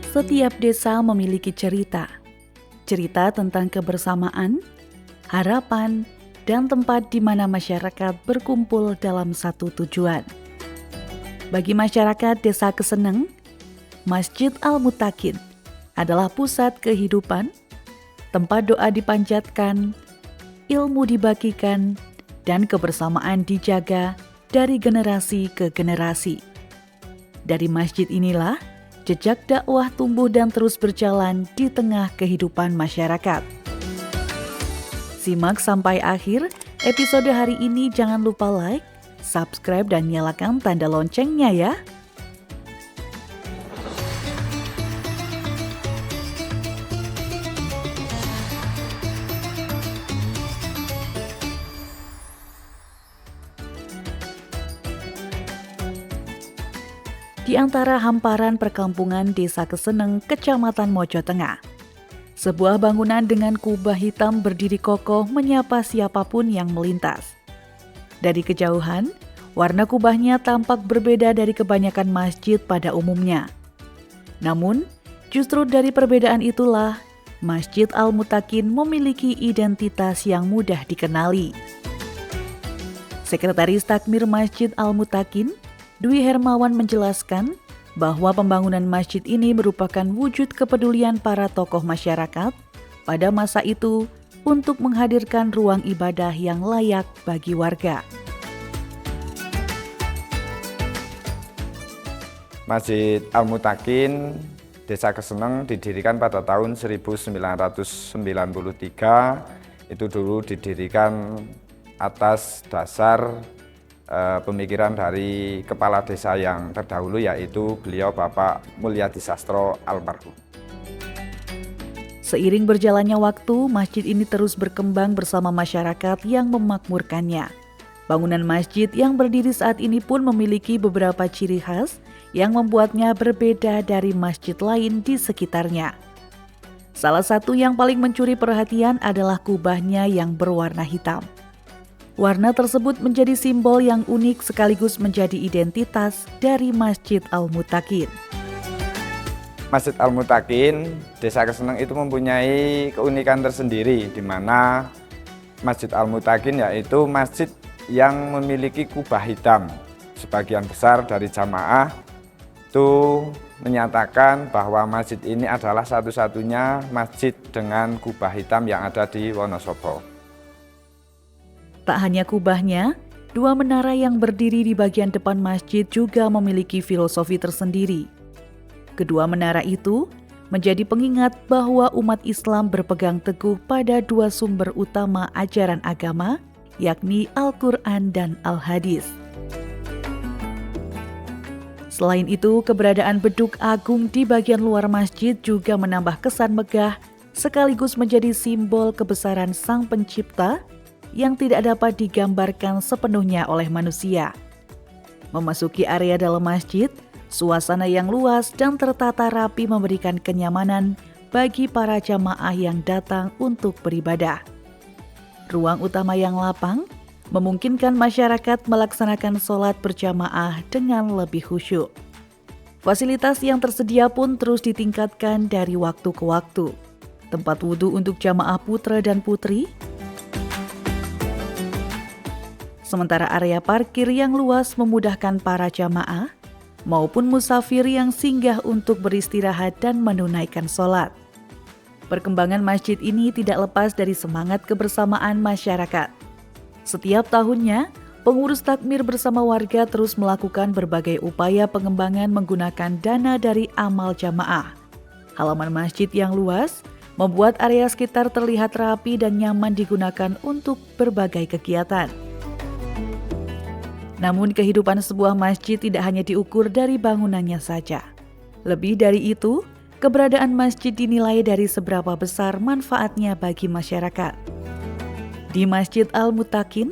Setiap desa memiliki cerita tentang kebersamaan, harapan, dan tempat di mana masyarakat berkumpul dalam satu tujuan. Bagi masyarakat Desa Keseneng, Masjid Al-Mutakin adalah pusat kehidupan, tempat doa dipanjatkan, ilmu dibagikan, dan kebersamaan dijaga dari generasi ke generasi. Dari masjid inilah jejak dakwah tumbuh dan terus berjalan di tengah kehidupan masyarakat. Simak sampai akhir episode hari ini, jangan lupa like, subscribe, dan nyalakan tanda loncengnya ya. Di antara hamparan perkampungan Desa Keseneng, Kecamatan Mojo Tengah, sebuah bangunan dengan kubah hitam berdiri kokoh menyapa siapapun yang melintas. Dari kejauhan, warna kubahnya tampak berbeda dari kebanyakan masjid pada umumnya. Namun, justru dari perbedaan itulah Masjid Al-Mutakin memiliki identitas yang mudah dikenali. Sekretaris Takmir Masjid Al-Mutakin, Dwi Hermawan, menjelaskan bahwa pembangunan masjid ini merupakan wujud kepedulian para tokoh masyarakat pada masa itu untuk menghadirkan ruang ibadah yang layak bagi warga. Masjid Al-Mutakin Desa Keseneng didirikan pada tahun 1993. Itu dulu didirikan atas dasar pemikiran dari kepala desa yang terdahulu, yaitu beliau Bapak Mulyadi Sastro almarhum. Seiring berjalannya waktu, masjid ini terus berkembang bersama masyarakat yang memakmurkannya. Bangunan masjid yang berdiri saat ini pun memiliki beberapa ciri khas yang membuatnya berbeda dari masjid lain di sekitarnya. Salah satu yang paling mencuri perhatian adalah kubahnya yang berwarna hitam. Warna tersebut menjadi simbol yang unik sekaligus menjadi identitas dari Masjid Al-Mutakin. Masjid Al-Mutakin Desa Keseneng itu mempunyai keunikan tersendiri, di mana Masjid Al-Mutakin yaitu masjid yang memiliki kubah hitam. Sebagian besar dari jamaah itu menyatakan bahwa masjid ini adalah satu-satunya masjid dengan kubah hitam yang ada di Wonosobo. Tak hanya kubahnya, dua menara yang berdiri di bagian depan masjid juga memiliki filosofi tersendiri. Kedua menara itu menjadi pengingat bahwa umat Islam berpegang teguh pada dua sumber utama ajaran agama, yakni Al-Quran dan Al-Hadis. Selain itu, keberadaan beduk agung di bagian luar masjid juga menambah kesan megah sekaligus menjadi simbol kebesaran Sang Pencipta yang tidak dapat digambarkan sepenuhnya oleh manusia. Memasuki area dalam masjid, suasana yang luas dan tertata rapi memberikan kenyamanan bagi para jamaah yang datang untuk beribadah. Ruang utama yang lapang memungkinkan masyarakat melaksanakan sholat berjamaah dengan lebih khusyuk. Fasilitas yang tersedia pun terus ditingkatkan dari waktu ke waktu. Tempat wudhu untuk jamaah putra dan putri, sementara area parkir yang luas memudahkan para jamaah maupun musafir yang singgah untuk beristirahat dan menunaikan sholat. Perkembangan masjid ini tidak lepas dari semangat kebersamaan masyarakat. Setiap tahunnya, pengurus takmir bersama warga terus melakukan berbagai upaya pengembangan menggunakan dana dari amal jamaah. Halaman masjid yang luas membuat area sekitar terlihat rapi dan nyaman digunakan untuk berbagai kegiatan. Namun kehidupan sebuah masjid tidak hanya diukur dari bangunannya saja. Lebih dari itu, keberadaan masjid dinilai dari seberapa besar manfaatnya bagi masyarakat. Di Masjid Al-Mutakin,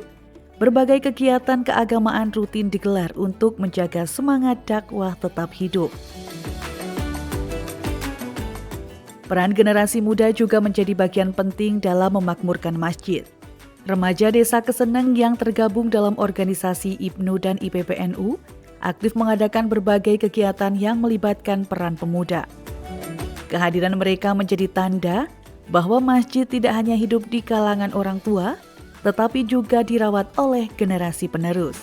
berbagai kegiatan keagamaan rutin digelar untuk menjaga semangat dakwah tetap hidup. Peran generasi muda juga menjadi bagian penting dalam memakmurkan masjid. Remaja Desa Keseneng yang tergabung dalam organisasi IPNU dan IPPNU aktif mengadakan berbagai kegiatan yang melibatkan peran pemuda. Kehadiran mereka menjadi tanda bahwa masjid tidak hanya hidup di kalangan orang tua, tetapi juga dirawat oleh generasi penerus.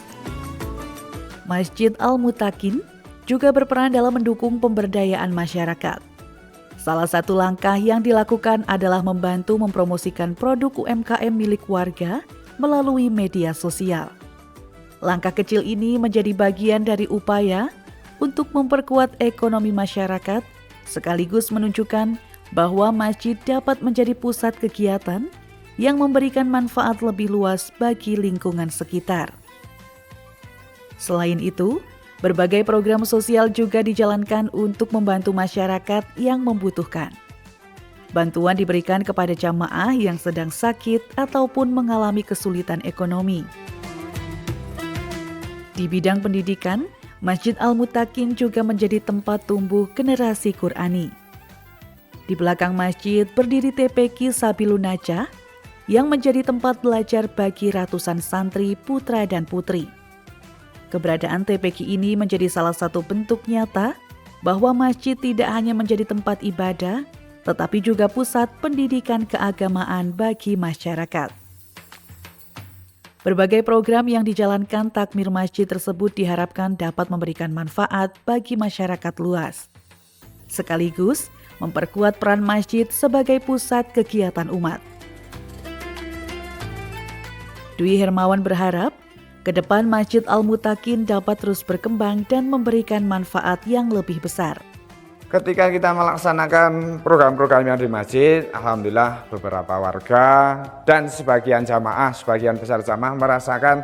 Masjid Al-Mutakin juga berperan dalam mendukung pemberdayaan masyarakat. Salah satu langkah yang dilakukan adalah membantu mempromosikan produk UMKM milik warga melalui media sosial. Langkah kecil ini menjadi bagian dari upaya untuk memperkuat ekonomi masyarakat, sekaligus menunjukkan bahwa masjid dapat menjadi pusat kegiatan yang memberikan manfaat lebih luas bagi lingkungan sekitar. Selain itu, berbagai program sosial juga dijalankan untuk membantu masyarakat yang membutuhkan. Bantuan diberikan kepada jamaah yang sedang sakit ataupun mengalami kesulitan ekonomi. Di bidang pendidikan, Masjid Al-Mutakin juga menjadi tempat tumbuh generasi Qur'ani. Di belakang masjid berdiri TPQ Sabilun Najah yang menjadi tempat belajar bagi ratusan santri, putra dan putri. Keberadaan TPQ ini menjadi salah satu bentuk nyata bahwa masjid tidak hanya menjadi tempat ibadah, tetapi juga pusat pendidikan keagamaan bagi masyarakat. Berbagai program yang dijalankan takmir masjid tersebut diharapkan dapat memberikan manfaat bagi masyarakat luas, sekaligus memperkuat peran masjid sebagai pusat kegiatan umat. Dwi Hermawan berharap ke depan Masjid Al-Mutakin dapat terus berkembang dan memberikan manfaat yang lebih besar. Ketika kita melaksanakan program-program yang di masjid, alhamdulillah beberapa warga dan sebagian besar jamaah merasakan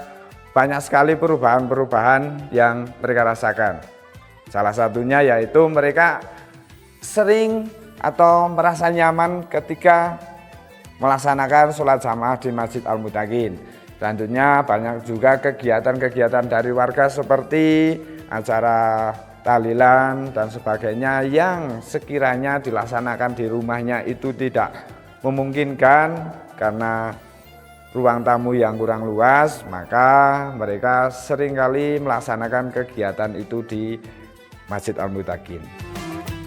banyak sekali perubahan-perubahan yang mereka rasakan. Salah satunya yaitu mereka sering atau merasa nyaman ketika melaksanakan sholat jamaah di Masjid Al-Mutakin. Selanjutnya banyak juga kegiatan-kegiatan dari warga seperti acara tahlilan dan sebagainya yang sekiranya dilaksanakan di rumahnya itu tidak memungkinkan karena ruang tamu yang kurang luas, maka mereka seringkali melaksanakan kegiatan itu di Masjid Al-Mutakin.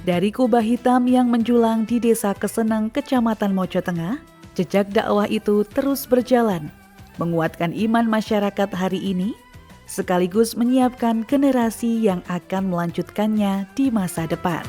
Dari kubah hitam yang menjulang di Desa Keseneng, Kecamatan Mojo Tengah, jejak dakwah itu terus berjalan, menguatkan iman masyarakat hari ini, sekaligus menyiapkan generasi yang akan melanjutkannya di masa depan.